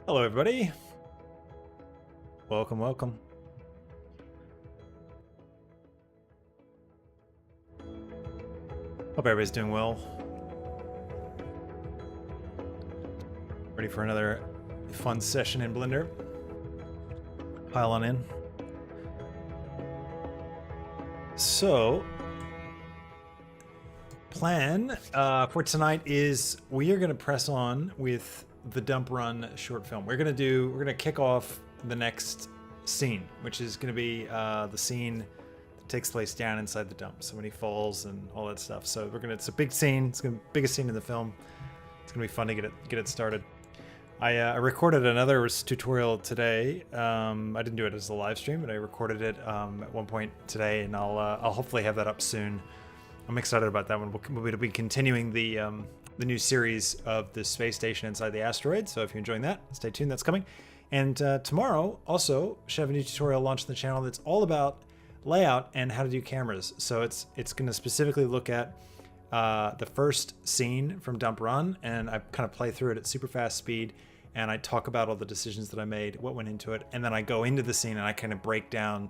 Hello, everybody. Welcome, welcome. Hope everybody's doing well. Ready for another fun session in Blender. Pile on in. So, plan for tonight is we are going to press on with the dump run short film. We're going to kick off the next scene, which is going to be the scene that takes place down inside the dump. So when he falls and all that stuff. So it's a big scene. It's going to be the biggest scene in the film. It's going to be fun to get it started. I recorded another tutorial today. I didn't do it as a live stream, but I recorded it at one point today, and I'll hopefully have that up soon. I'm excited about that one. We'll be continuing the new series of the space station inside the asteroid. So if you're enjoying that, stay tuned. That's coming. And tomorrow, also, should have a new tutorial launched on the channel that's all about layout and how to do cameras. So it's going to specifically look at the first scene from Dump Run, and I kind of play through it at super fast speed, and I talk about all the decisions that I made, what went into it, and then I go into the scene and I kind of break down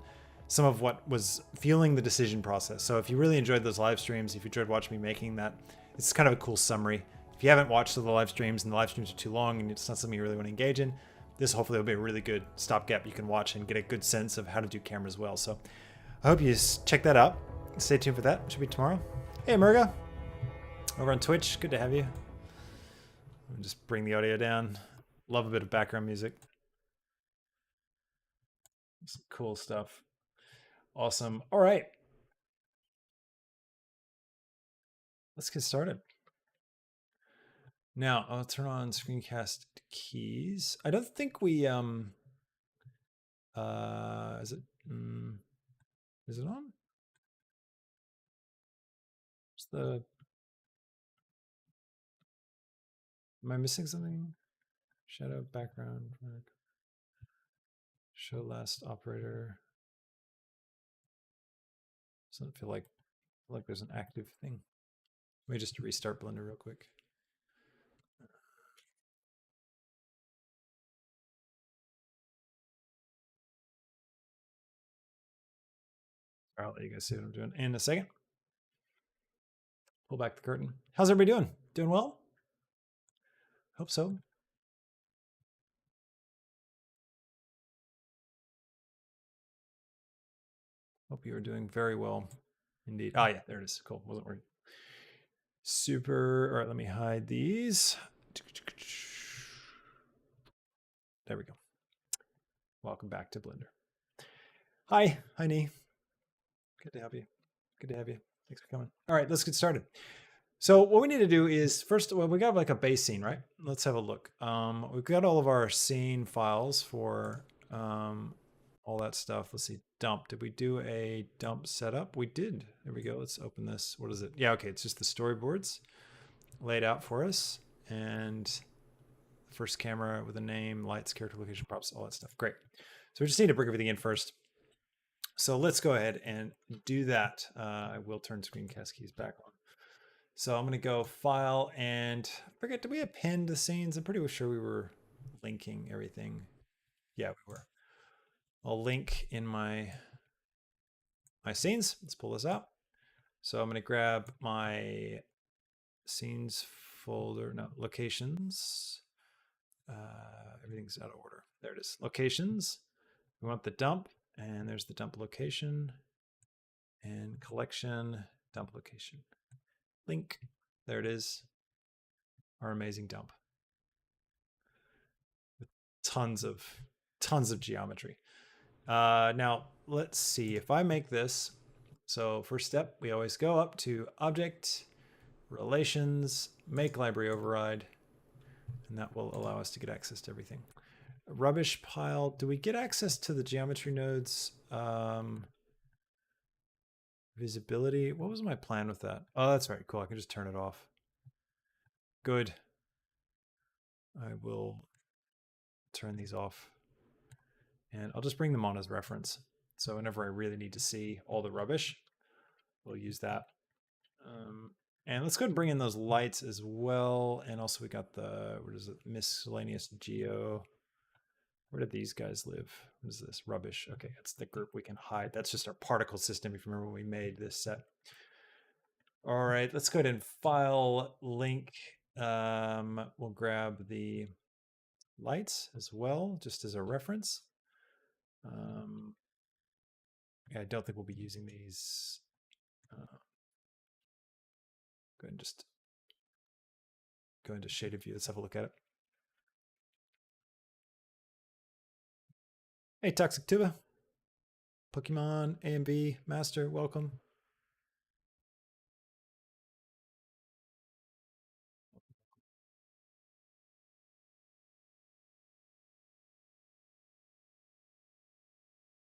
some of what was fueling the decision process. So if you really enjoyed those live streams, if you enjoyed watching me making that, it's kind of a cool summary. If you haven't watched the live streams and the live streams are too long and it's not something you really want to engage in, this hopefully will be a really good stopgap you can watch and get a good sense of how to do cameras well. So I hope you check that out. Stay tuned for that. It should be tomorrow. Hey, Murga. Over on Twitch, good to have you. I'll just bring the audio down. Love a bit of background music. Some cool stuff. Awesome. All right. Let's get started. Now, I'll turn on screencast keys. I don't think we, is it on? Am I missing something? Shadow background, show last operator. Doesn't feel like there's an active thing. Let me just restart Blender real quick. I'll let you guys see what I'm doing in a second. Pull back the curtain. How's everybody doing? Doing well? Hope so. Hope you are doing very well indeed. Ah, yeah, there it is. Cool. Wasn't worried. Super. All right, let me hide these. There we go. Welcome back to Blender. Hi, Nee. Good to have you. Good to have you. Thanks for coming. All right, let's get started. So what we need to do is first, well, we got like a base scene, right? Let's have a look. We've got all of our scene files for all that stuff. Let's see, dump. Did we do a dump setup? We did. There we go. Let's open this. What is it? Yeah, okay. It's just the storyboards laid out for us, and the first camera with a name, lights, character, location, props, all that stuff. Great. So we just need to bring everything in first. So let's go ahead and do that. I will turn screencast keys back on. So I'm going to go file and forget, did we append the scenes? I'm pretty sure we were linking everything. Yeah, we were. I'll link in my scenes. Let's pull this out. So I'm going to grab my scenes folder, no, locations. Everything's out of order. There it is. Locations. We want the dump, and there's the dump location, and collection, dump location. Link. There it is. Our amazing dump. With tons of geometry. Now let's see if I make this. So first step, we always go up to Object, Relations, Make Library Override, and that will allow us to get access to everything. Rubbish pile. Do we get access to the geometry nodes? Visibility. What was my plan with that? Oh, that's right. Cool. I can just turn it off. Good. I will turn these off. And I'll just bring them on as reference. So whenever I really need to see all the rubbish, we'll use that. And let's go and bring in those lights as well. And also we got the, what is it? Miscellaneous geo. Where did these guys live? What is this? Rubbish. Okay, that's the group we can hide. That's just our particle system, if you remember when we made this set. All right, let's go ahead and file link. We'll grab the lights as well, just as a reference. Yeah, I don't think we'll be using these. Go ahead and just go into shaded view. Let's have a look at it. Hey, Toxic Tuba. Pokemon A and B Master, welcome.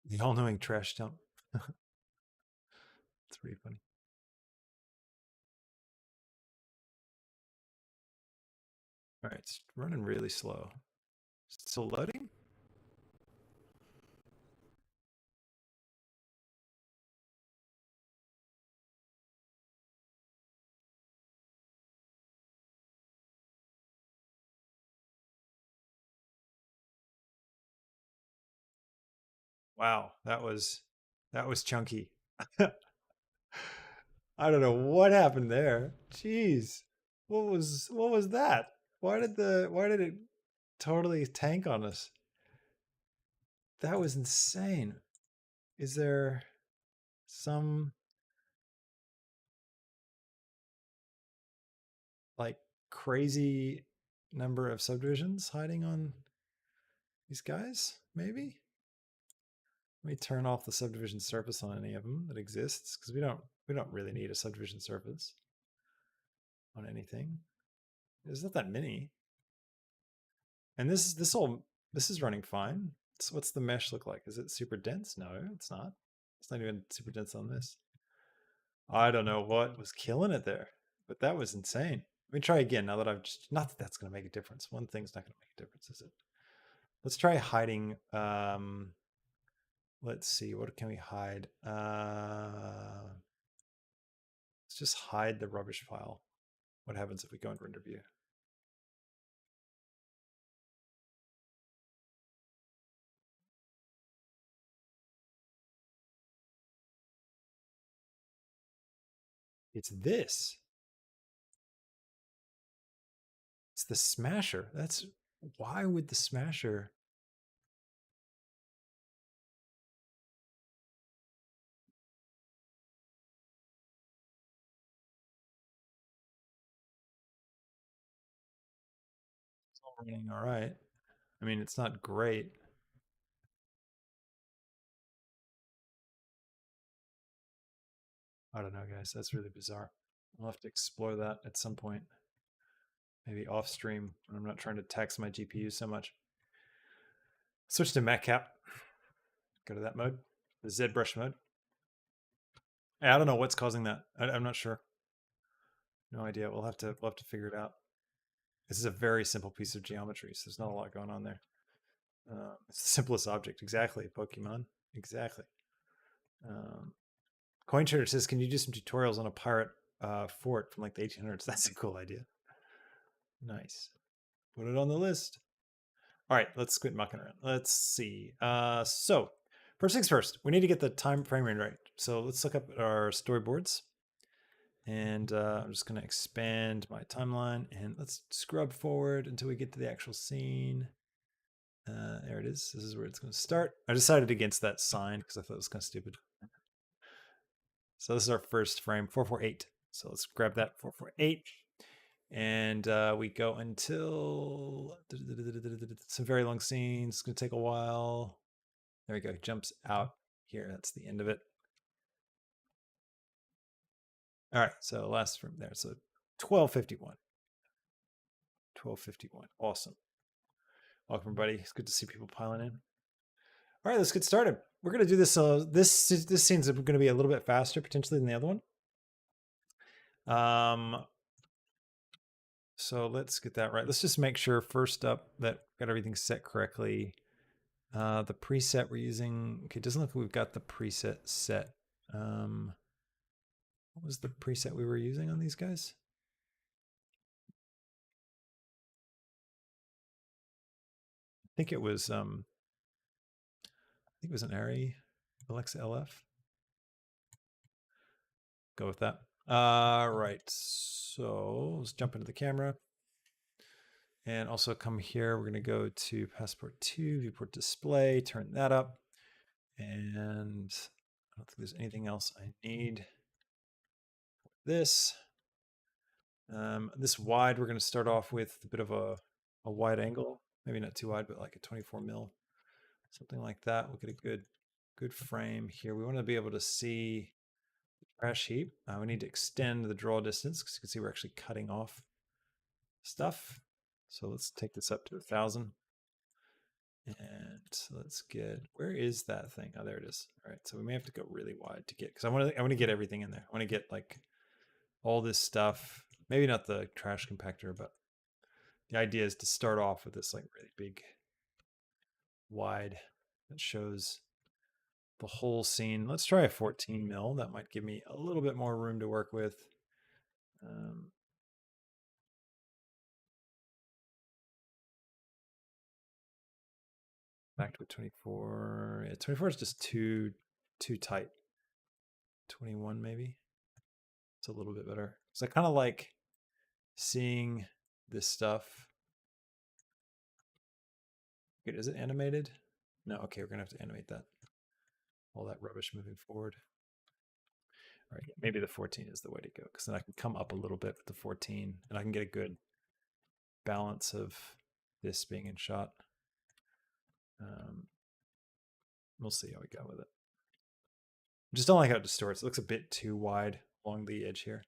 The all-knowing trash dump. It's pretty funny. All right, it's running really slow. Is it still loading? Wow, that was chunky. I don't know what happened there. Jeez. What was that? Why did it totally tank on us? That was insane. Is there some like crazy number of subdivisions hiding on these guys? Maybe? Let me turn off the subdivision surface on any of them that exists, because we don't really need a subdivision surface on anything. There's not that many. And this is running fine. So what's the mesh look like? Is it super dense? No, it's not. It's not even super dense on this. I don't know what was killing it there, but that was insane. Let me try again now that I've just, not that that's going to make a difference. One thing's not going to make a difference, is it? Let's try hiding. Let's see, what can we hide? Let's just hide the rubbish file. What happens if we go into render view? It's this. It's the smasher. That's why would the smasher? It's all running all right. I mean, it's not great. I don't know, guys. That's really bizarre. I'll have to explore that at some point. Maybe off stream when I'm not trying to tax my GPU so much. Switch to matcap. Go to that mode, the ZBrush mode. I don't know what's causing that. I'm not sure. No idea. We'll have to figure it out. This is a very simple piece of geometry, so there's not a lot going on there. It's the simplest object. Exactly, Pokemon. Exactly. Coin Trader says, "Can you do some tutorials on a pirate fort from like the 1800s?" That's a cool idea. Nice. Put it on the list. All right, let's quit mucking around. Let's see. So first things first, we need to get the time frame rate right. So let's look up our storyboards. And I'm just going to expand my timeline and let's scrub forward until we get to the actual scene. There it is. This is where it's going to start. I decided against that sign because I thought it was kind of stupid. So this is our first frame, 448. So let's grab that 448. And we go until some very long scenes. It's going to take a while. There we go. Jumps out here. That's the end of it. All right. So last from there. So 1251. 1251. Awesome. Welcome, everybody. It's good to see people piling in. All right, let's get started. We're going to do this. This scene's going to be a little bit faster potentially than the other one. So let's get that right. Let's just make sure first up that got everything set correctly. The preset we're using, okay, it doesn't look like we've got the preset set. What was the preset we were using on these guys? I think it was think it was an Ari Alexa LF. Go with that. Right. So let's jump into the camera. And also come here. We're going to go to Passport 2, Viewport Display, turn that up. And I don't think there's anything else I need. This. This wide, we're going to start off with a bit of a wide angle. Maybe not too wide, but like a 24 mil. Something like that. We'll get a good frame here. We want to be able to see the trash heap. We need to extend the draw distance because you can see we're actually cutting off stuff. So let's take this up to 1,000. And let's get, where is that thing? Oh, there it is. All right, so we may have to go really wide to get, because I want to get everything in there. I want to get like all this stuff. Maybe not the trash compactor, but the idea is to start off with this like really big wide that shows the whole scene. Let's try a 14 mil. That might give me a little bit more room to work with. Back to a 24. Yeah, 24 is just too tight. 21 maybe. It's a little bit better. So I kind of like seeing this stuff. Good, is it animated? No, okay, we're gonna have to animate that. All that rubbish moving forward. All right, maybe the 14 is the way to go, because then I can come up a little bit with the 14 and I can get a good balance of this being in shot. We'll see how we go with it. Just don't like how it distorts. It looks a bit too wide along the edge here.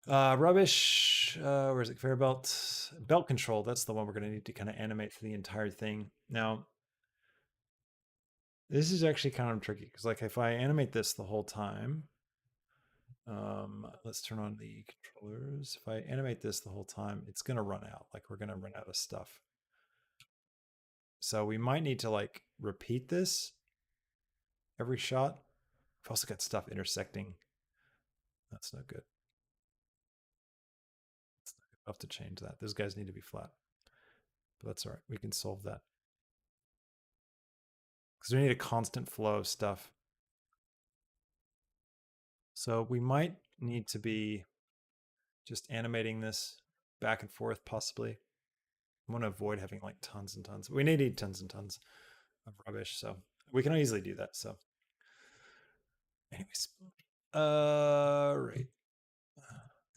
Rubbish. Where's it? Conveyor belt. Belt control. That's the one we're going to need to kind of animate for the entire thing. Now, this is actually kind of tricky because, like, if I animate this the whole time, let's turn on the controllers. If I animate this the whole time, it's going to run out. Like, we're going to run out of stuff. So we might need to like repeat this every shot. We've also got stuff intersecting. That's not good. I'll have to change that. Those guys need to be flat. But that's all right. We can solve that. Because we need a constant flow of stuff. So we might need to be just animating this back and forth, possibly. I want to avoid having like tons and tons. We need tons and tons of rubbish, so we can easily do that. So, anyways, right.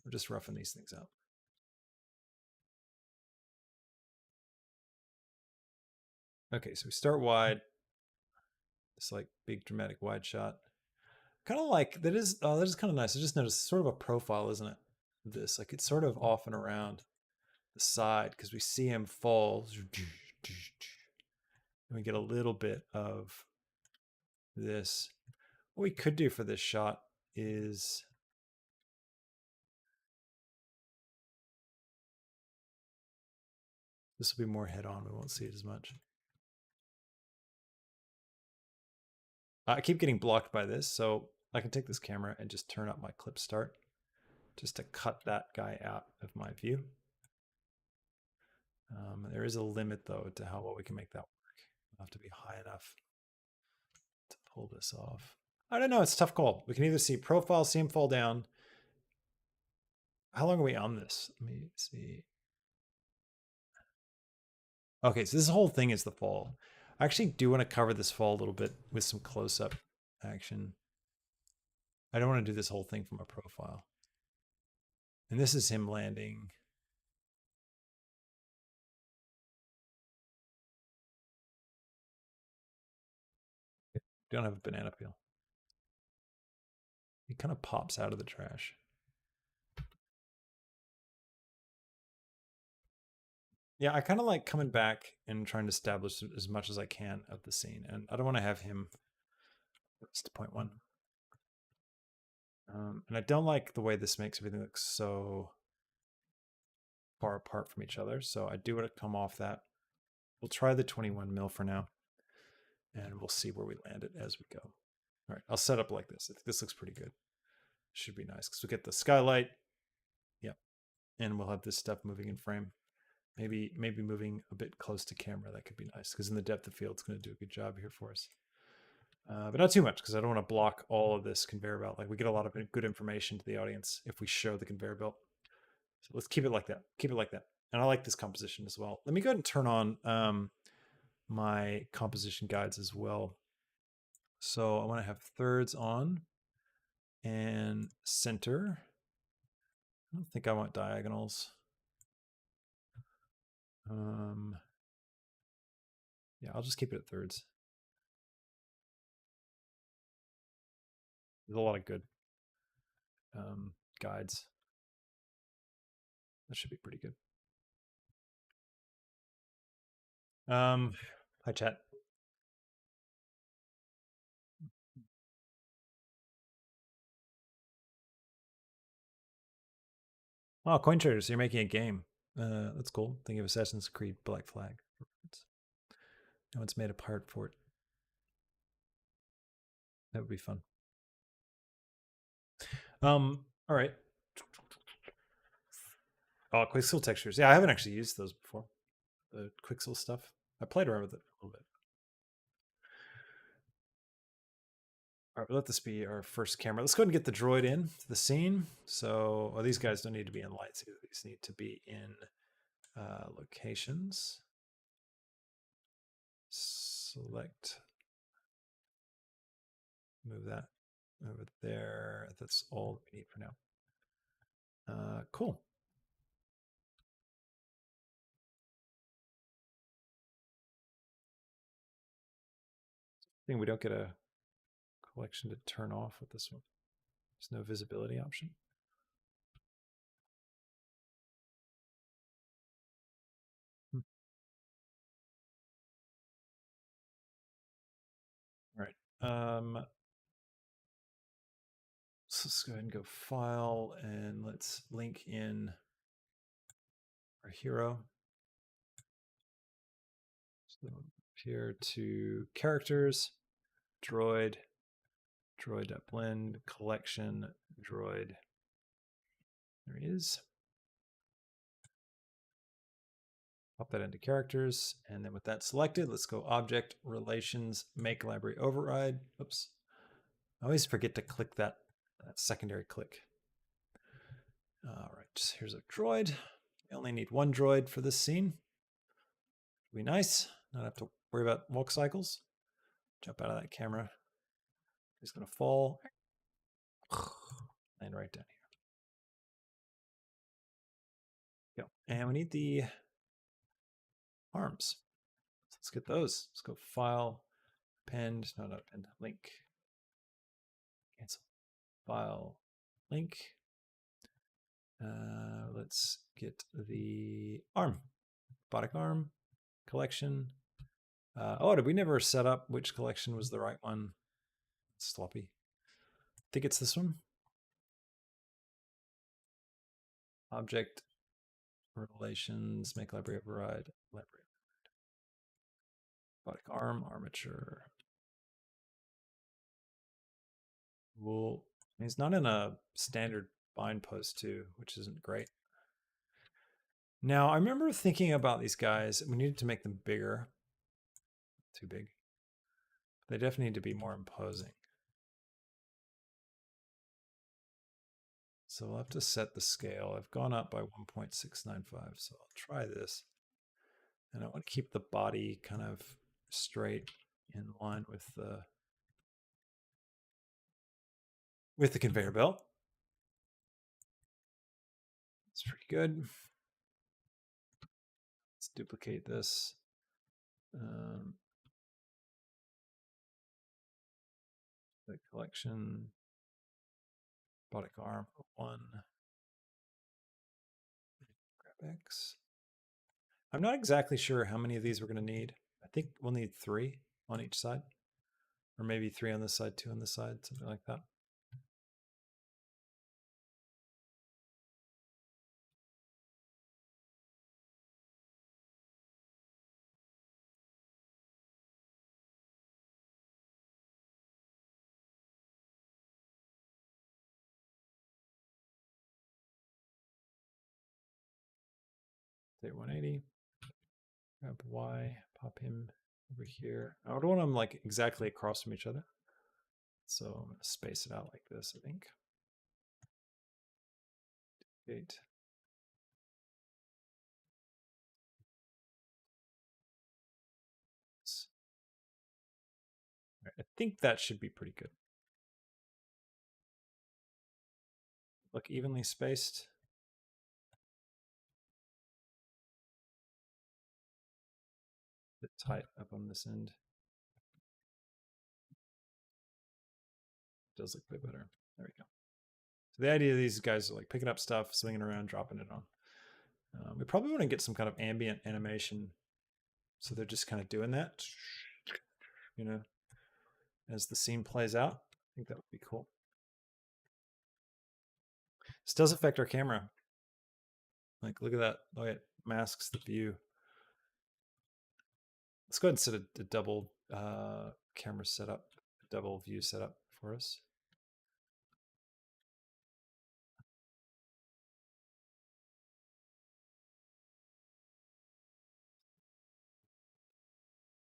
We're just roughing these things out. Okay, so we start wide. This like big dramatic wide shot. Kind of like that is kind of nice. I just noticed sort of a profile, isn't it? This like it's sort of off and around the side because we see him fall, and we get a little bit of this. What we could do for this shot is this will be more head on. We won't see it as much. I keep getting blocked by this, so I can take this camera and just turn up my clip start just to cut that guy out of my view. There is a limit though to how well we can make that work. We'll have to be high enough to pull this off. I don't know. It's a tough call. We can either see profile, see him fall down. How long are we on this? Let me see. Okay, so this whole thing is the fall. I actually do want to cover this fall a little bit with some close-up action. I don't want to do this whole thing from a profile. And this is him landing. Don't have a banana peel. He kind of pops out of the trash. Yeah, I kind of like coming back and trying to establish as much as I can of the scene. And I don't want to have him it's to point one. And I don't like the way this makes everything look so far apart from each other. So I do want to come off that. We'll try the 21 mil for now. And we'll see where we land it as we go. All right, I'll set up like this. This looks pretty good. Should be nice because we get the skylight. Yep. And we'll have this stuff moving in frame. Maybe moving a bit close to camera, that could be nice, because in the depth of field, it's going to do a good job here for us. But not too much, because I don't want to block all of this conveyor belt. Like, we get a lot of good information to the audience if we show the conveyor belt. So let's keep it like that. Keep it like that. And I like this composition as well. Let me go ahead and turn on my composition guides as well. So I want to have thirds on and center. I don't think I want diagonals. Yeah, I'll just keep it at thirds. There's a lot of good guides. That should be pretty good. Hi chat. Oh, coin traders, you're making a game. That's cool. Think of Assassin's Creed Black Flag. No one's made a part for it. That would be fun. All right. Oh, Quicksil textures. Yeah, I haven't actually used those before. The Quicksil stuff. I played around with it a little bit. All right, let this be our first camera. Let's go ahead and get the droid in to the scene. So, these guys don't need to be in lights either. These need to be in locations. Select. Move that over there. That's all we need for now. Cool. I think we don't get a collection to turn off with this one. There's no visibility option. All right. So let's go ahead and go file and let's link in our hero. So here to characters, droid, droid.blend, collection, droid. There he is. Pop that into characters. And then with that selected, let's go object, relations, make library override. Oops. I always forget to click that secondary click. All right, here's our droid. We only need one droid for this scene. Be nice, not have to worry about walk cycles. Jump out of that camera. He's gonna fall. Land right down here. Go. And we need the arms. So let's get those. Let's go file, append, no, not append, link. Cancel. File, link. Let's get the arm. Robotic arm, collection. Oh, did we never set up which collection was the right one? It's sloppy. I think it's this one. Object, relations, make library override, library. Robotic arm, armature. Wool. He's not in a standard bind post too, which isn't great. Now, I remember thinking about these guys. We needed to make them bigger. Too big. They definitely need to be more imposing. So we'll have to set the scale. I've gone up by 1.695, so I'll try this. And I want to keep the body kind of straight in line with the conveyor belt. It's pretty good. Let's duplicate this. The collection, robotic arm 1. Grab X. I'm not exactly sure how many of these we're going to need. I think we'll need 3 on each side, or maybe 3 on this side, 2 on this side, something like that. Rotate 180. Grab Y, pop him over here. I don't want them like exactly across from each other. So I'm going to space it out like this, I think. 8. Right, I think that should be pretty good. Look evenly spaced. A bit tight up on this end. Does look a bit better. There we go. So the idea of these guys are like picking up stuff, swinging around, dropping it on. We probably want to get some kind of ambient animation. So they're just kind of doing that, you know, as the scene plays out. I think that would be cool. This does affect our camera. Like, look at that. Oh, it masks the view. Let's go ahead and set a double camera setup, double view setup for us.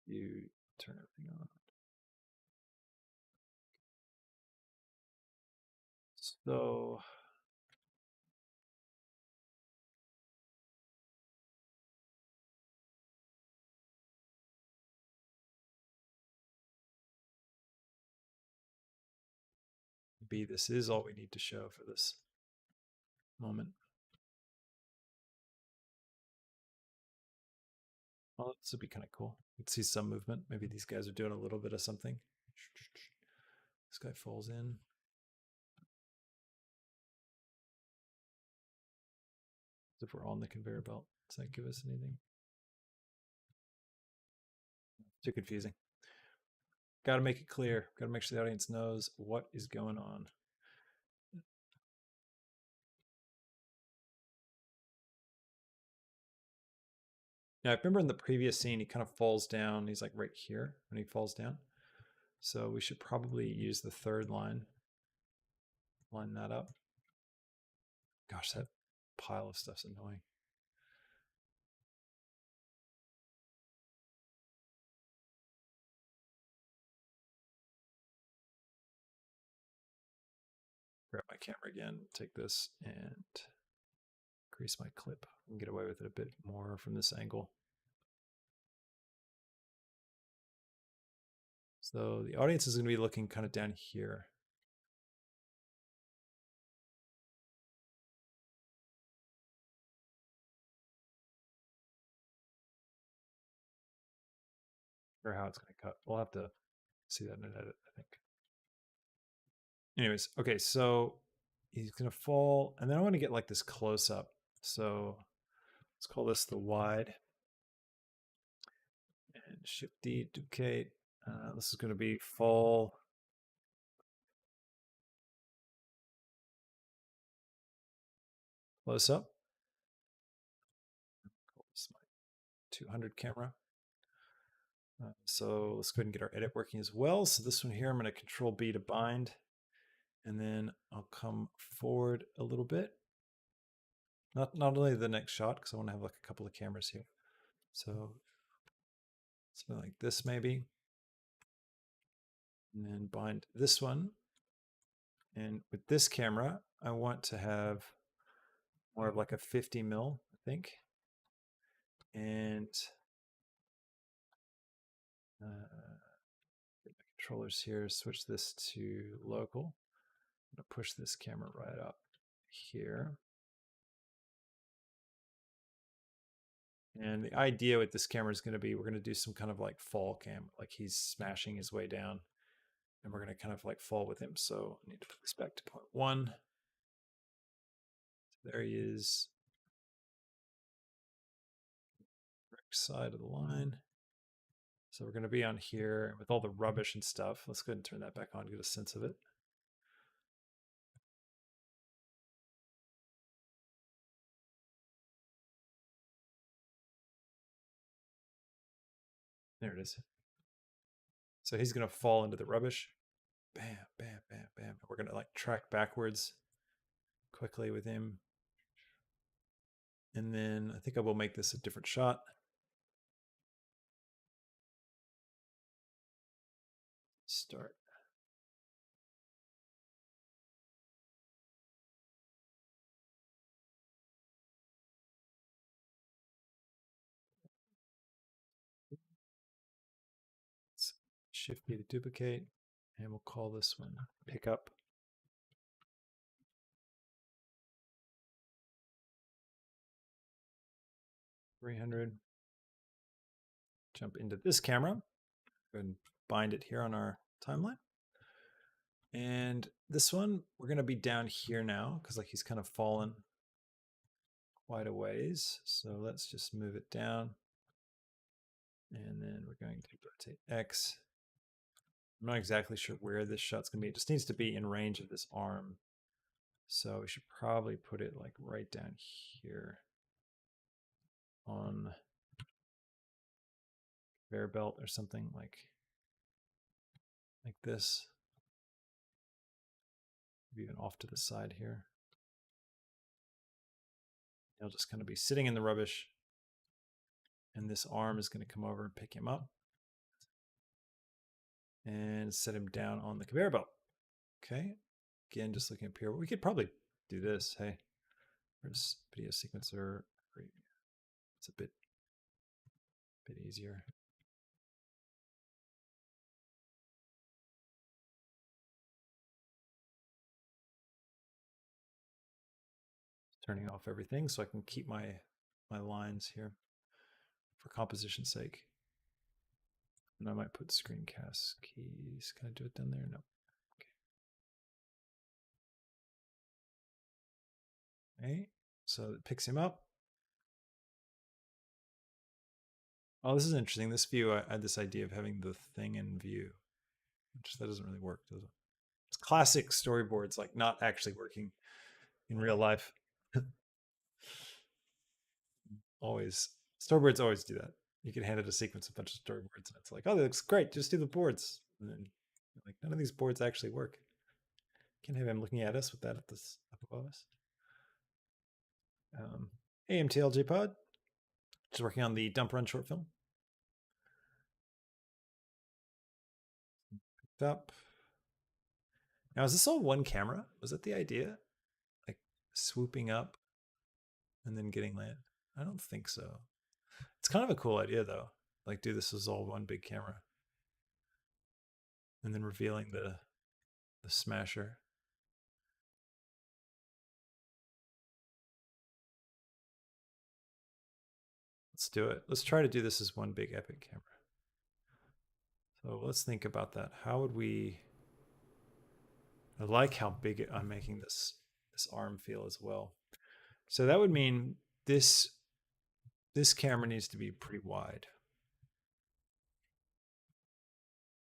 You turn everything on. So maybe this is all we need to show for this moment. Well, this would be kind of cool. You'd see some movement. Maybe these guys are doing a little bit of something. This guy falls in. As if we're on the conveyor belt. Does that give us anything? Too confusing. Got to make it clear. Got to make sure the audience knows what is going on. Now, I remember in the previous scene, he kind of falls down. He's like right here when he falls down. So we should probably use the third line. Line that up. Gosh, that pile of stuff's annoying. Grab my camera again, take this and increase my clip and get away with it a bit more from this angle. So the audience is going to be looking kind of down here. Or how it's going to cut. We'll have to see that in an edit, I think. Anyways, okay, so he's going to fall, and then I want to get like this close up. So let's call this the wide. And Shift D, duplicate. This is going to be fall. Close up. This is my 200 camera. So let's go ahead and get our edit working as well. So this one here, I'm going to Control B to bind. And then I'll come forward a little bit. Not only the next shot, because I want to have like a couple of cameras here. So something like this maybe. And then bind this one. And with this camera, I want to have more of like a 50 mil, I think. And get my controllers here, switch this to local. I'm going to push this camera right up here. And the idea with this camera is going to be, we're going to do some kind of like fall cam, like he's smashing his way down and we're going to kind of like fall with him. So I need to put this back to 0.1. There he is. Right side of the line. So we're going to be on here with all the rubbish and stuff. Let's go ahead and turn that back on, get a sense of it. There it is. So he's going to fall into the rubbish. Bam, bam, bam, bam. We're going to like track backwards quickly with him. And then I think I will make this a different shot. Start. Let's Shift B to duplicate, and we'll call this one pickup. $300. Jump into this camera. Go ahead and bind it here on our timeline. And this one, we're going to be down here now because like he's kind of fallen quite a ways. So let's just move it down. And then we're going to rotate X. I'm not exactly sure where this shot's going to be. It just needs to be in range of this arm. So we should probably put it like right down here on conveyor belt or something like this. Maybe even off to the side here. He'll just kind of be sitting in the rubbish. And this arm is going to come over and pick him up. And set him down on the conveyor belt. Okay. Again, just looking up here. We could probably do this. Hey, where's video sequencer? It's a bit easier. Turning off everything so I can keep my lines here for composition's sake. And I might put screencast keys. Can I do it down there? No. Okay. So it picks him up. Oh, this is interesting. This view, I had this idea of having the thing in view, which that doesn't really work, does it? It's classic storyboards, like not actually working in real life. Always. Storyboards always do that. You can hand it a sequence of a bunch of storyboards, and it's like, oh, that looks great. Just do the boards. And then, like, none of these boards actually work. Can't have him looking at us with that up above us. AMTLJ Pod, just working on the Dump Run short film. Picked up. Now, is this all one camera? Was that the idea? Like swooping up and then getting land? I don't think so. It's kind of a cool idea, though. Like, do this as all one big camera. And then revealing the smasher. Let's do it. Let's try to do this as one big epic camera. So let's think about that. How would we... I like how big I'm making this arm feel as well. So that would mean this camera needs to be pretty wide.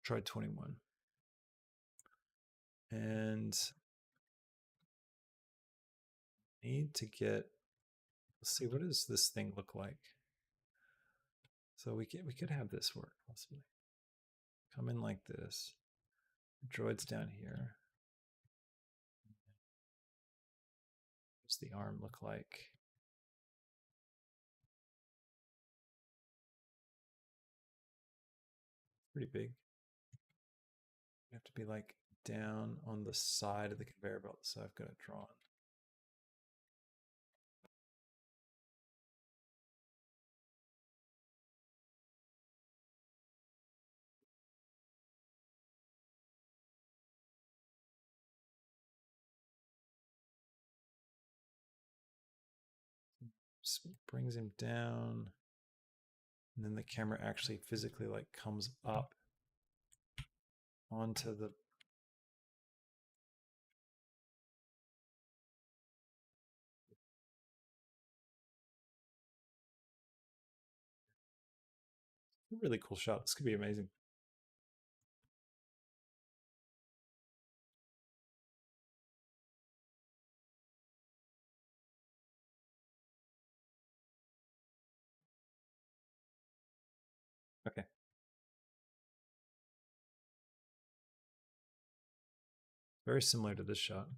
Try 21. And need to get, let's see, what does this thing look like? So we could have this work possibly. Come in like this. Droid's down here. What's the arm look like? Pretty big. You have to be like down on the side of the conveyor belt, so I've got it drawn. Brings him down, and then the camera actually physically like comes up onto the really cool shot. This could be amazing. Okay. Very similar to this shot,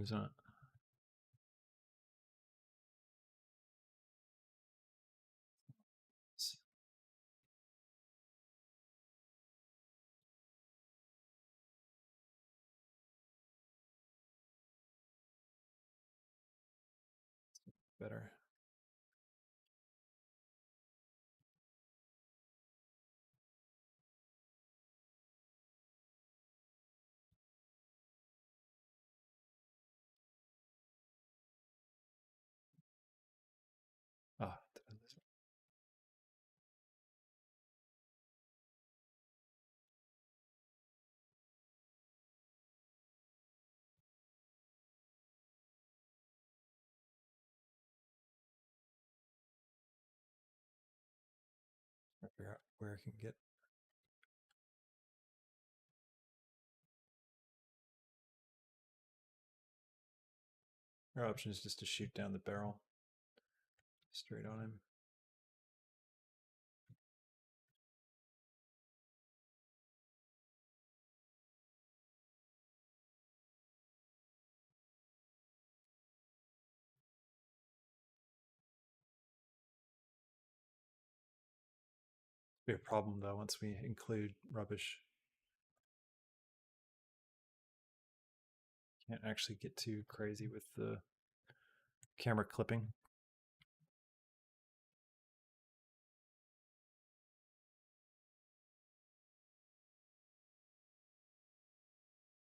isn't it? better. Ah, did I lose it? Trying to figure out where I can get. Our option is just to shoot down the barrel straight on him. Be a problem though once we include rubbish. Can't actually get too crazy with the camera clipping.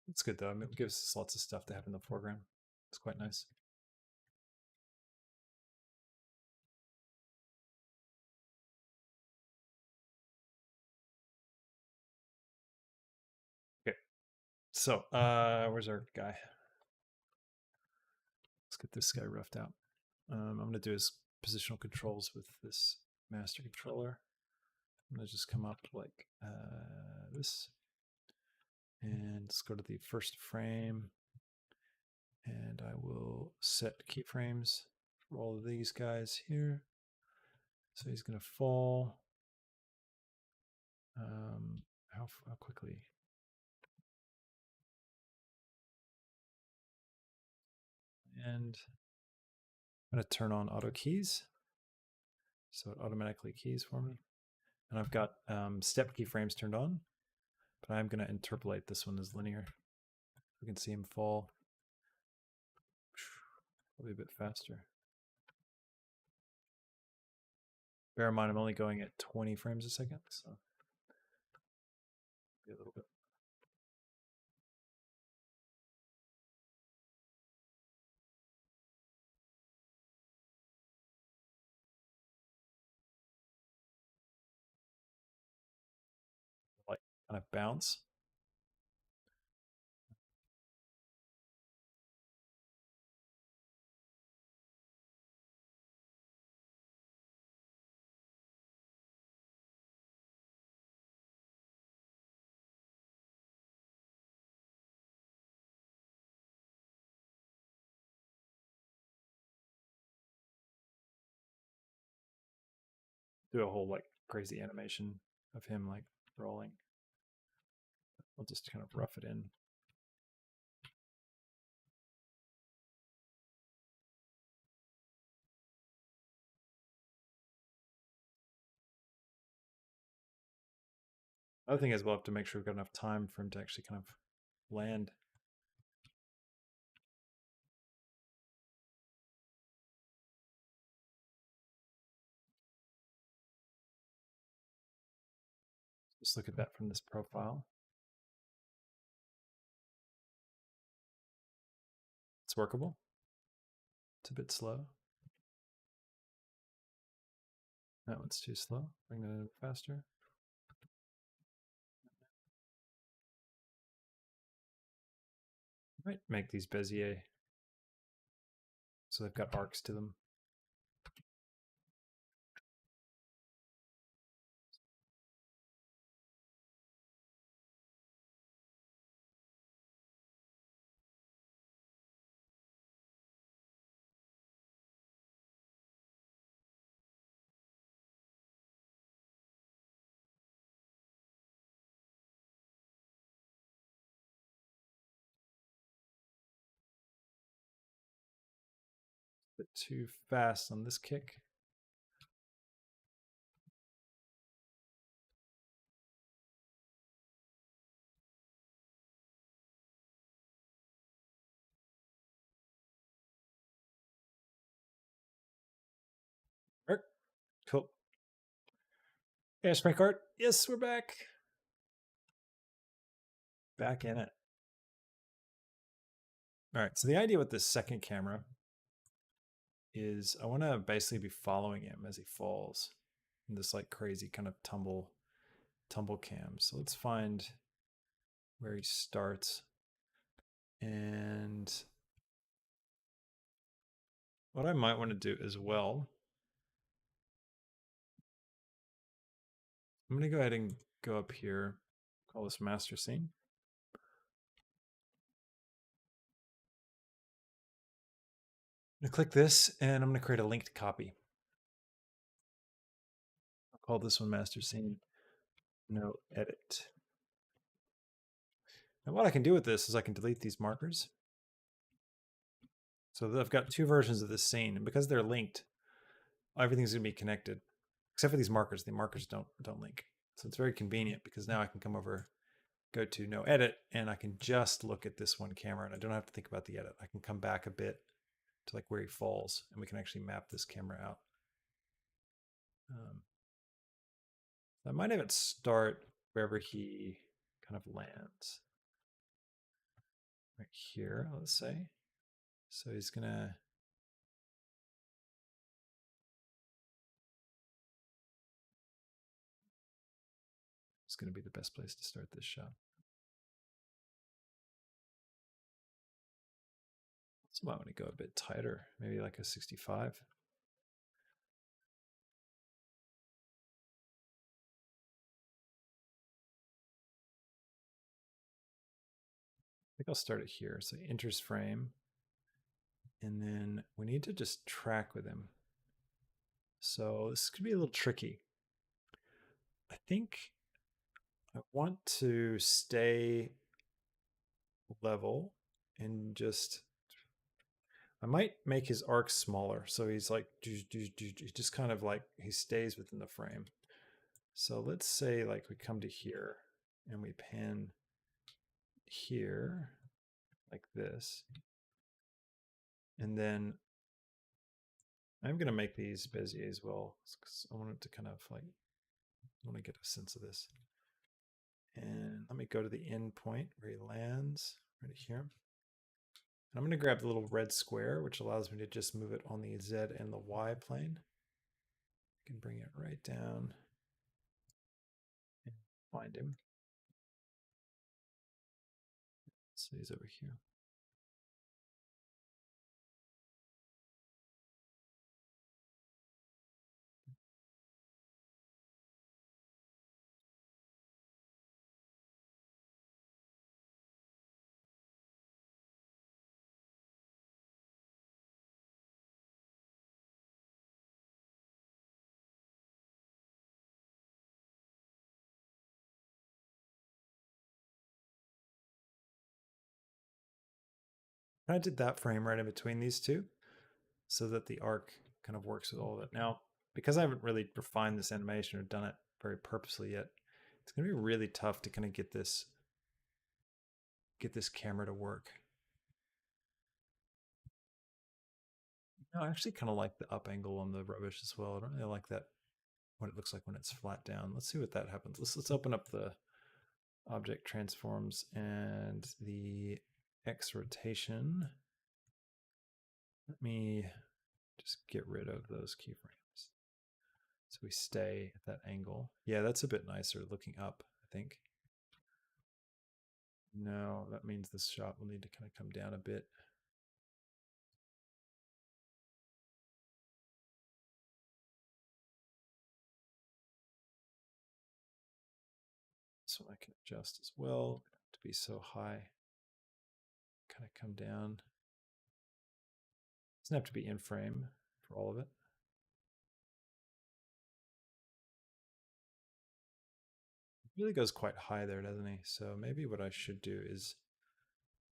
It's good though. I mean, it gives us lots of stuff to have in the foreground. It's quite nice. Okay. So, where's our guy? Let's get this guy roughed out. I'm going to do his positional controls with this master controller. I'm going to just come up like this. And let's go to the first frame. And I will set keyframes for all of these guys here. So he's going to fall. How quickly? And I'm going to turn on auto keys. So it automatically keys for me. And I've got step keyframes turned on, but I'm going to interpolate this one as linear. We can see him fall probably a bit faster. Bear in mind, I'm only going at 20 frames a second, so be a little bit. Like kind of bounce. Do a whole like crazy animation of him like rolling. I'll just kind of rough it in. Other thing is we'll have to make sure we've got enough time for him to actually kind of land. Just look at that from this profile. It's workable. It's a bit slow. That one's too slow. Bring that in faster. Might make these Bezier so they've got arcs to them. A bit too fast on this kick. Cool. Yeah, Spike Art. Yes, we're back. Back in it. All right. So the idea with this second camera is I want to basically be following him as he falls in this like crazy kind of tumble cam. So let's find where he starts. And what I might want to do as well, I'm going to go ahead and go up here, call this master scene. I'm going to click this and I'm going to create a linked copy. I'll call this one master scene, no edit. And what I can do with this is I can delete these markers. So I've got two versions of this scene, and because they're linked, everything's going to be connected, except for these markers. The markers don't link. So it's very convenient because now I can come over, go to no edit, and I can just look at this one camera, and I don't have to think about the edit. I can come back a bit to like where he falls, and we can actually map this camera out. I might have it start wherever he kind of lands. Right here, let's say. So he's gonna be the best place to start this shot. So I might want to go a bit tighter, maybe like a 65. I think I'll start it here. So he enters frame, and then we need to just track with him. So this could be a little tricky. I think I want to stay level and I might make his arc smaller. So he's like, just kind of like he stays within the frame. So let's say like we come to here and we pan here like this. And then I'm going to make these Bezier as well because I want it to kind of like, I want to get a sense of this. And let me go to the end point where he lands right here. And I'm going to grab the little red square, which allows me to just move it on the Z and the Y plane. I can bring it right down and find him. So he's over here. I did that frame right in between these two so that the arc kind of works with all of it. Now, because I haven't really refined this animation or done it very purposely yet, it's going to be really tough to kind of get this camera to work. No, I actually kind of like the up angle on the rubbish as well. I don't really like that what it looks like when it's flat down. Let's see what that happens. Let's open up the object transforms and the X rotation. Let me just get rid of those keyframes. So we stay at that angle. Yeah, that's a bit nicer looking up, I think. No, that means this shot will need to kind of come down a bit. So I can adjust as well to be so high. Kind of come down. Doesn't have to be in frame for all of it. He really goes quite high there, doesn't he? So maybe what I should do is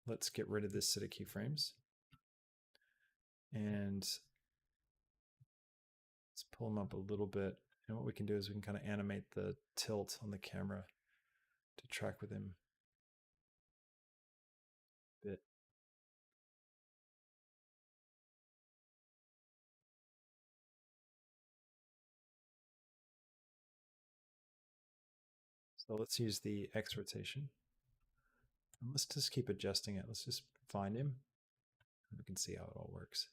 let's get rid of this set of keyframes. And let's pull them up a little bit. And what we can do is we can kind of animate the tilt on the camera to track with him a bit. So let's use the X rotation. And let's just keep adjusting it. Let's just find him. We can see how it all works.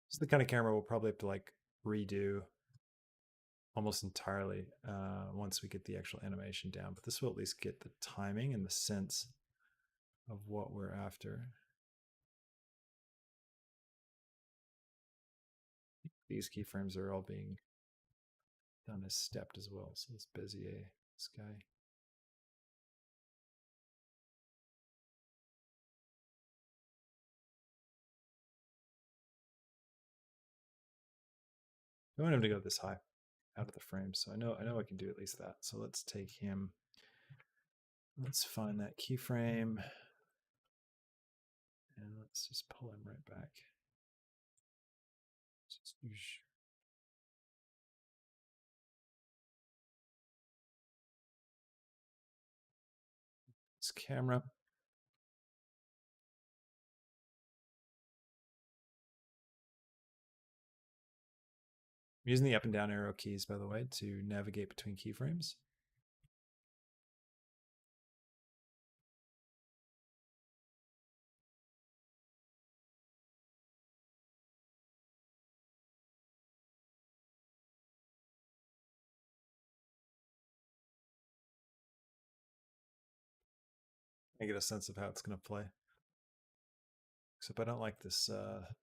This is the kind of camera we'll probably have to like redo almost entirely once we get the actual animation down. But this will at least get the timing and the sense of what we're after. These keyframes are all being done as stepped as well. So this Bezier, this guy. I want him to go this high out of the frame. So I know I can do at least that. So let's take him. Let's find that keyframe. And let's just pull him right back. This camera. I'm using the up and down arrow keys, by the way, to navigate between keyframes. I get a sense of how it's going to play. Except I don't like this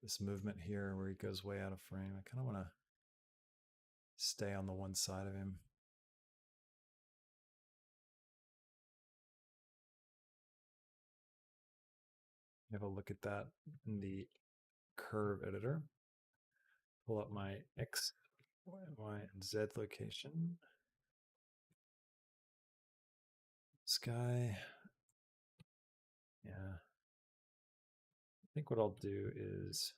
this movement here where he goes way out of frame. I kind of want to stay on the one side of him. Have a look at that in the curve editor. Pull up my X, Y, and Z location. Sky. Yeah. I think what I'll do is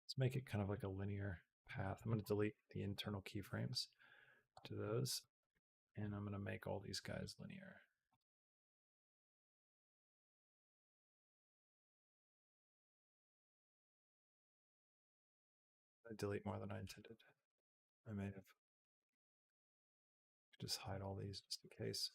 let's make it kind of like a linear path. I'm going to delete the internal keyframes to those, and I'm going to make all these guys linear. I delete more than I intended. I may have just hide all these just in case.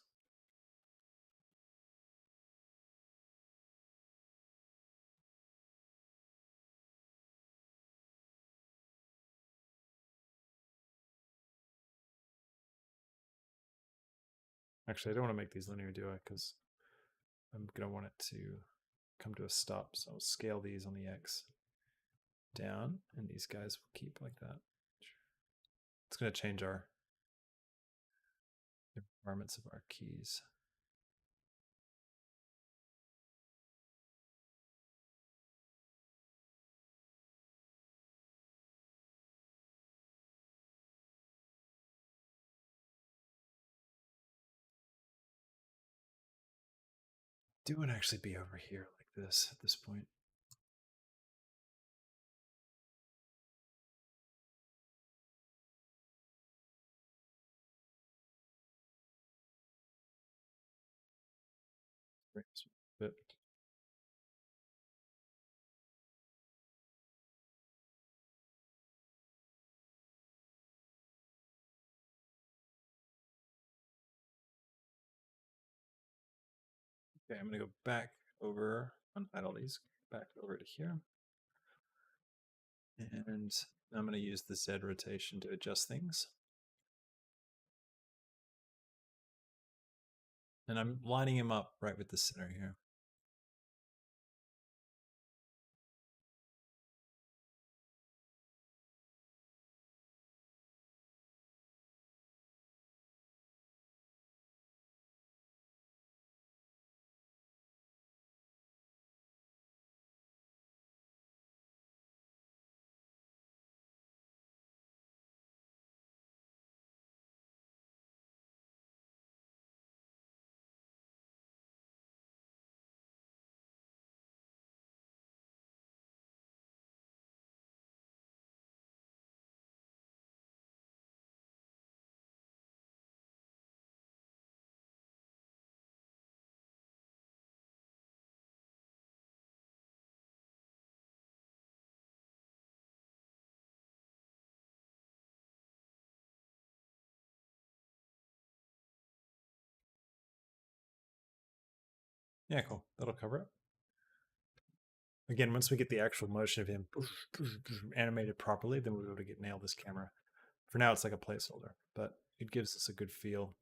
Actually, I don't want to make these linear, do I? Because I'm going to want it to come to a stop. So I'll scale these on the X down, and these guys will keep like that. It's going to change our requirements of our keys. Do want to actually be over here like this at this point. Bit. Okay, I'm going to go back over, unhide all these, back over to here. And I'm going to use the Z rotation to adjust things. And I'm lining him up right with the center here. Yeah, cool. That'll cover it. Again, once we get the actual motion of him animated properly, then we'll be able to nail this camera. For now, it's like a placeholder, but it gives us a good feel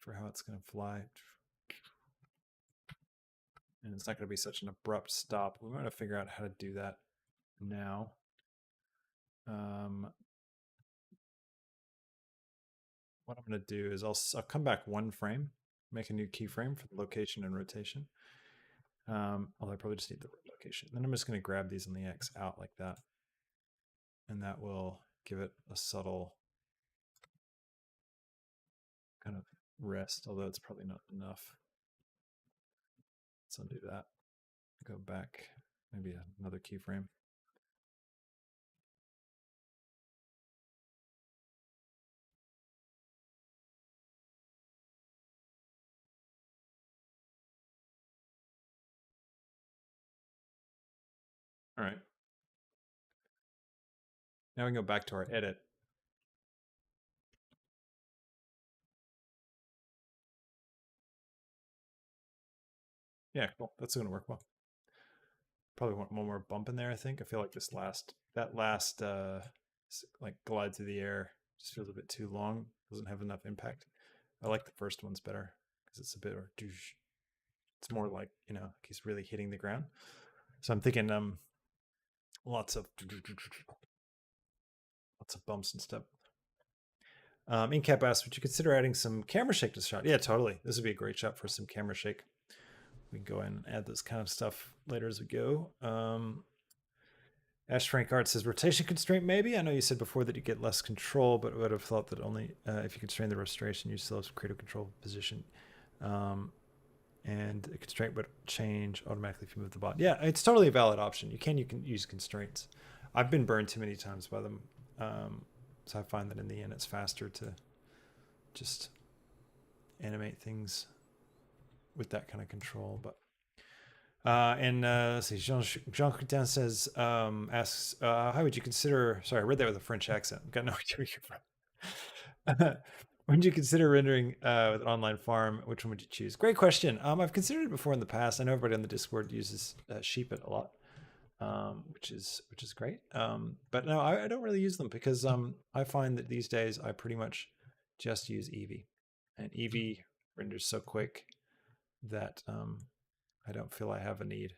for how it's going to fly. And it's not going to be such an abrupt stop. We want to figure out how to do that now. What I'm going to do is I'll come back one frame, make a new keyframe for the location and rotation. Although I probably just need the location. Then I'm just going to grab these on the X out like that. And that will give it a subtle kind of rest, although it's probably not enough. Let's undo that. Go back, maybe another keyframe. All right. Now we can go back to our edit. Yeah, cool. That's going to work well. Probably want one more bump in there, I think. I feel like that last like glide through the air just feels a bit too long. Doesn't have enough impact. I like the first ones better because it's a bit or it's more like, he's really hitting the ground. So I'm thinking lots of bumps and stuff. InCap asks, would you consider adding some camera shake to the shot? Yeah, totally. This would be a great shot for some camera shake. We can go in and add this kind of stuff later as we go. Ash Frank Art says rotation constraint. Maybe I know you said before that you get less control, but I would have thought that only if you constrain the restoration, you still have creative control position, and the constraint would change automatically if you move the bot. Yeah, it's totally a valid option. You can use constraints. I've been burned too many times by them, so I find that in the end it's faster to just animate things with that kind of control. But let's see, Jean Coutin says, asks, how would you consider, sorry, I read that with a French accent. I've got no idea where you're from. Would you consider rendering with an online farm? Which one would you choose? Great question. I've considered it before in the past. I know everybody on the Discord uses Sheepit a lot, which is great. But no, I don't really use them because I find that these days I pretty much just use Eevee, and Eevee renders so quick that I don't feel I have a need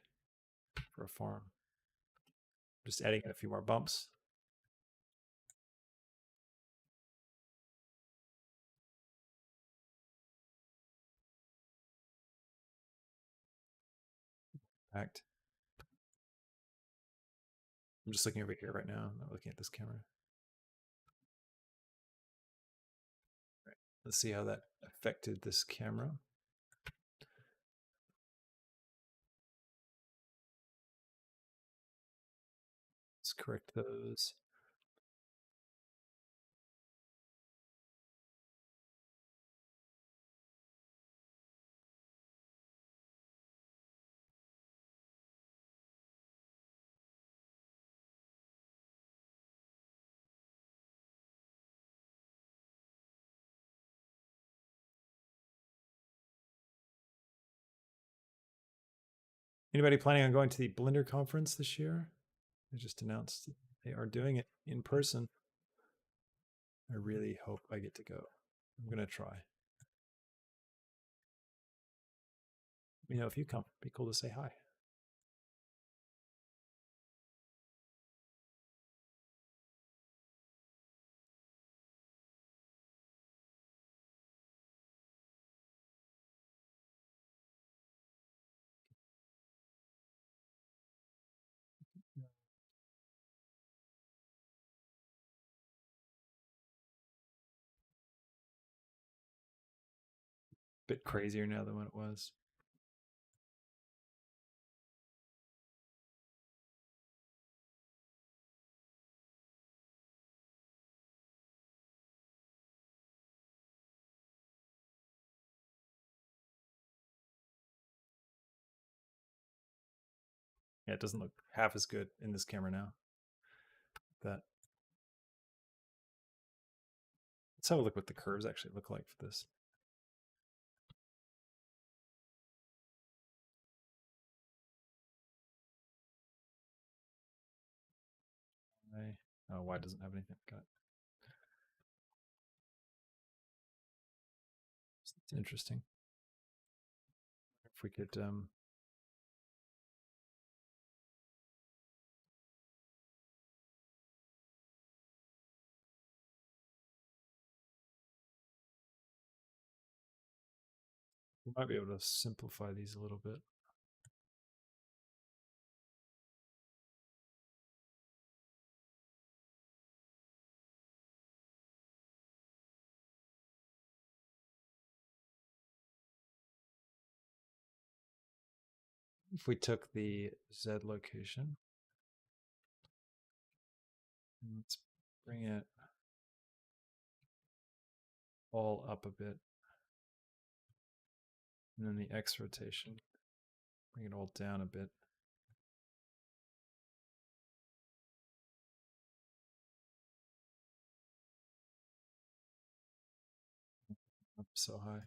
for a farm. Just adding in a few more bumps. Fact. I'm just looking over here right now. I'm not looking at this camera. Right. Let's see how that affected this camera. Let's correct those. Anybody planning on going to the Blender conference this year? They just announced that they are doing it in person. I really hope I get to go. I'm going to try. If you come, it'd be cool to say hi. Bit crazier now than what it was. Yeah, it doesn't look half as good in this camera now. That. Let's have a look what the curves actually look like for this. Oh, Y doesn't have anything. Got it. It's interesting. If we could we might be able to simplify these a little bit. If we took the Z location, and let's bring it all up a bit, and then the X rotation, bring it all down a bit. Up so high.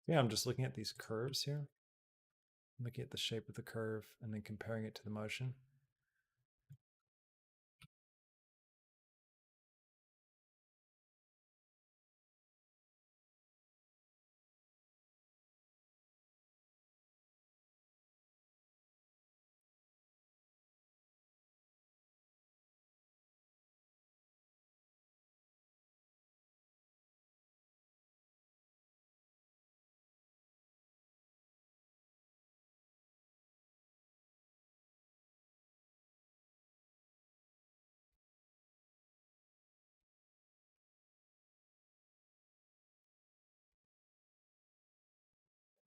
Yeah, I'm just looking at these curves here. Looking at the shape of the curve and then comparing it to the motion.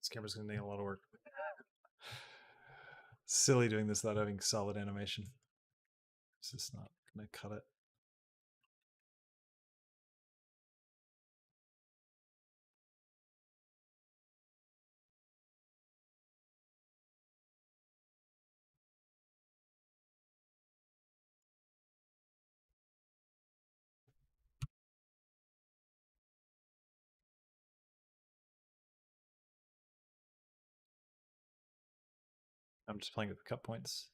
This camera's going to need a lot of work. Silly doing this without having solid animation. It's just not going to cut it. I'm just playing with the cut points.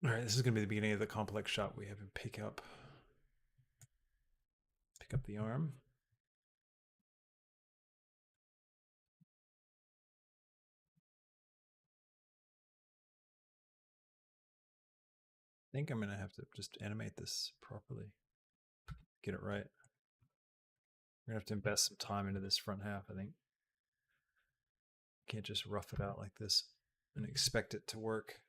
All right, this is going to be the beginning of the complex shot. We have him pick up the arm. I think I'm going to have to just animate this properly. Get it right. We're going to have to invest some time into this front half, I think. Can't just rough it out like this and expect it to work.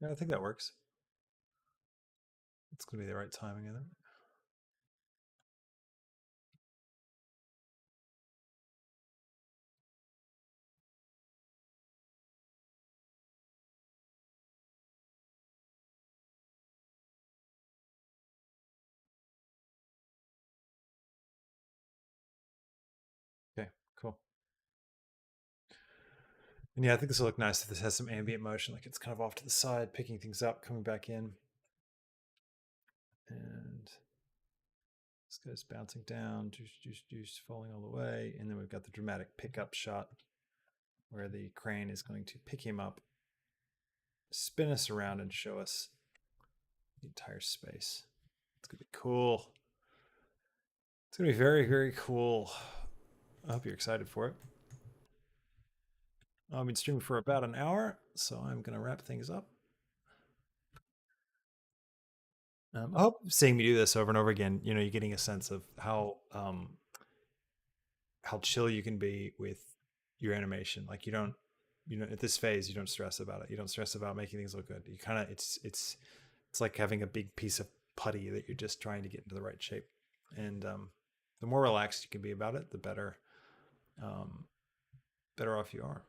Yeah, I think that works. It's gonna be the right timing, I think. Okay, cool. And yeah, I think this will look nice if this has some ambient motion, like it's kind of off to the side, picking things up, coming back in. And this guy's bouncing down, juice, falling all the way. And then we've got the dramatic pickup shot where the crane is going to pick him up, spin us around, and show us the entire space. It's going to be cool. It's going to be very, very cool. I hope you're excited for it. I've been streaming for about an hour, so I'm going to wrap things up. I hope seeing me do this over and over again, you're getting a sense of how chill you can be with your animation. Like you don't, at this phase, you don't stress about it. You don't stress about making things look good. You kind of, it's like having a big piece of putty that you're just trying to get into the right shape. And the more relaxed you can be about it, the um, better off you are,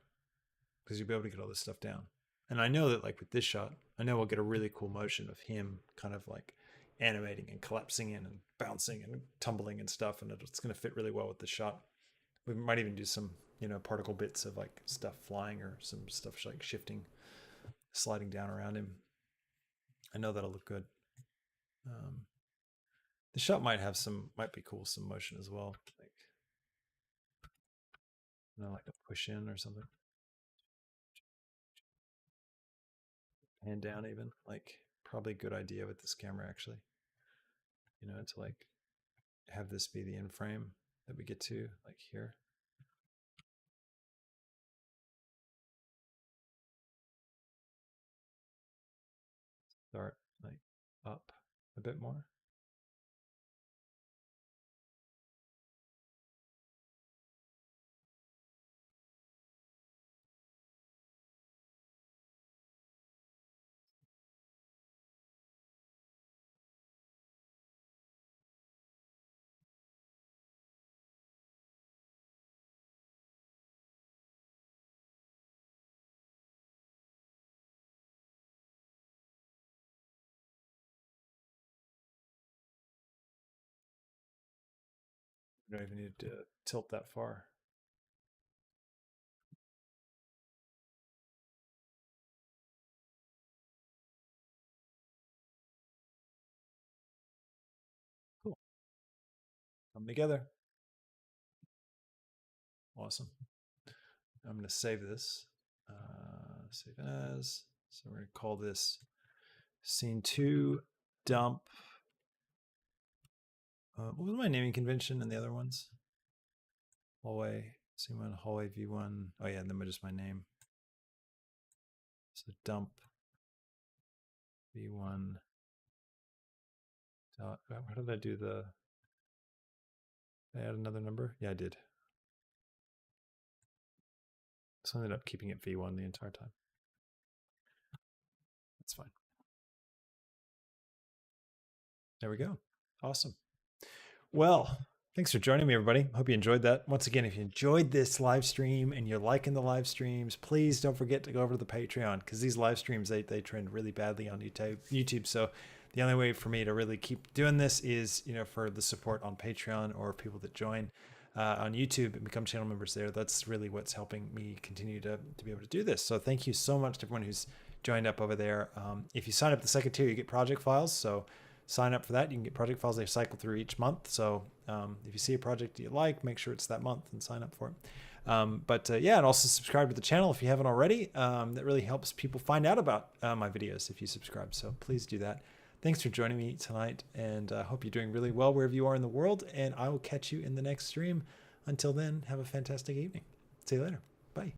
because you'll be able to get all this stuff down. And I know that like with this shot, I know we'll get a really cool motion of him kind of like animating and collapsing in and bouncing and tumbling and stuff. And it's going to fit really well with the shot. We might even do some, particle bits of like stuff flying or some stuff like shifting, sliding down around him. I know that'll look good. Um, the shot might be cool, some motion as well. Like, like a push in or something. Hand down even. Like, probably a good idea with this camera actually. To like have this be the in frame that we get to, like here. Start like up a bit more. We don't even need to tilt that far. Cool. Come together. Awesome. I'm going to save this. Save as. So we're going to call this scene 2 dump. What was my naming convention and the other ones? Hallway, scene 1, hallway V1. Oh yeah, and then just my name. So dump V1 dot. How did I do the? Did I add another number? Yeah, I did. So I ended up keeping it V1 the entire time. That's fine. There we go. Awesome. Well, thanks for joining me, everybody. Hope you enjoyed that. Once again, if you enjoyed this live stream and you're liking the live streams, please don't forget to go over to the Patreon, because these live streams, they trend really badly on YouTube. So the only way for me to really keep doing this is, for the support on Patreon or people that join on YouTube and become channel members there. That's really what's helping me continue to be able to do this. So thank you so much to everyone who's joined up over there. If you sign up the second tier, you get project files. So sign up for that. You can get project files. They cycle through each month. So if you see a project you like, make sure it's that month and sign up for it. Yeah, and also subscribe to the channel if you haven't already. That really helps people find out about my videos if you subscribe. So please do that. Thanks for joining me tonight, and I hope you're doing really well wherever you are in the world, and I will catch you in the next stream. Until then, have a fantastic evening. See you later.